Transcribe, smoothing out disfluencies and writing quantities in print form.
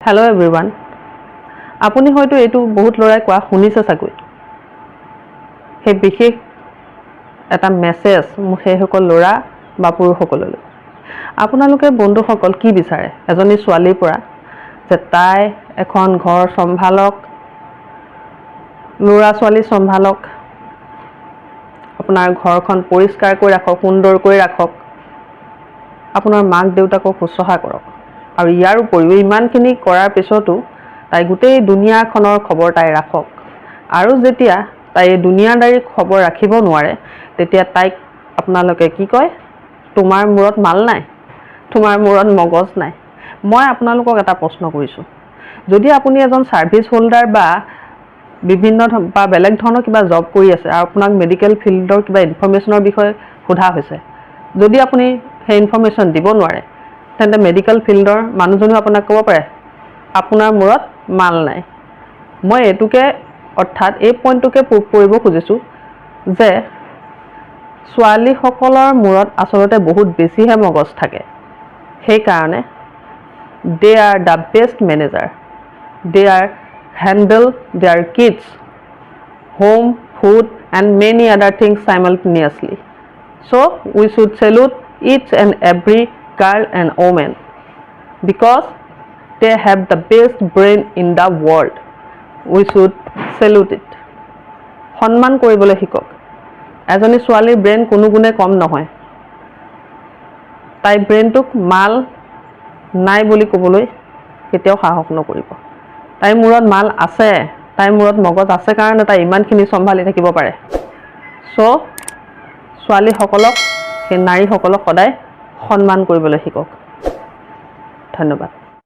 Hello everyone. আপুনি হয়তো এইটো বহুত লৰাই কোৱা শুনিছে চাগৈ। হে বিশেষ এটা মেছেজ মুখেসকল লৰা বা পুৰুষসকললৈ। আপোনালোকে বন্ধুসকল কি বিচাৰে এজনী ছোৱালীৰ পৰা যে তাই এখন ঘৰ সম্ভালক, লৰা ছোৱালী সম্ভালক, আপোনাৰ ঘৰখন পৰিষ্কাৰ কৰি ৰাখক, সুন্দৰ কৰি ৰাখক, আপোনাৰ মাক দেউতাকক শুশ্ৰূষা কৰক। আৰু ইয়াৰ উপৰিও ইমানখিনি কৰাৰ পিছতো তাই গোটেই দুনিয়াখনৰ খবৰ তাই ৰাখক। আৰু যেতিয়া তাই এই দুনিয়াদাৰী খবৰ ৰাখিব নোৱাৰে তেতিয়া তাইক আপোনালোকে কি কয়, তোমাৰ মূৰত মাল নাই, তোমাৰ মূৰত মগজ নাই। মই আপোনালোকক এটা প্ৰশ্ন কৰিছোঁ, যদি আপুনি এজন ছাৰ্ভিচ হোল্ডাৰ বা বিভিন্ন বা বেলেগ ধৰণৰ কিবা জব কৰি আছে আৰু আপোনাক মেডিকেল ফিল্ডৰ কিবা ইনফৰমেশ্যনৰ বিষয়ে সোধা হৈছে, যদি আপুনি সেই ইনফৰমেশ্যন দিব নোৱাৰে তেন্তে মেডিকেল ফিল্ডৰ মানুহজনেও আপোনাক ক'ব পাৰে আপোনাৰ মূৰত মাল নাই। মই এইটোকে অৰ্থাৎ এই পইণ্টটোকে প্ৰুভ কৰিব খুজিছোঁ যে ছোৱালীসকলৰ মূৰত আচলতে বহুত বেছিহে মগজ থাকে। সেইকাৰণে they are the best manager, they are handle their kids, home, food and many other things simultaneously. So we should salute each and every girl and woman because they have the best brain in the world. We should salute it. সন্মান কৰিবলৈ শিকক। এজনী ছোৱালীৰ brain কোনো গুণে কম নহয়। তাই ব্ৰেইনটোক মাল নাই বুলি ক'বলৈ কেতিয়াও সাহস নকৰিব। তাইৰ মূৰত মাল আছে, তাইৰ মূৰত মগজ আছে কাৰণে তাই ইমানখিনি চম্ভালি থাকিব পাৰে। চ' ছোৱালীসকলক, সেই নাৰীসকলক সদায় সন্মান কৰিবলৈ শিকক। ধন্যবাদ।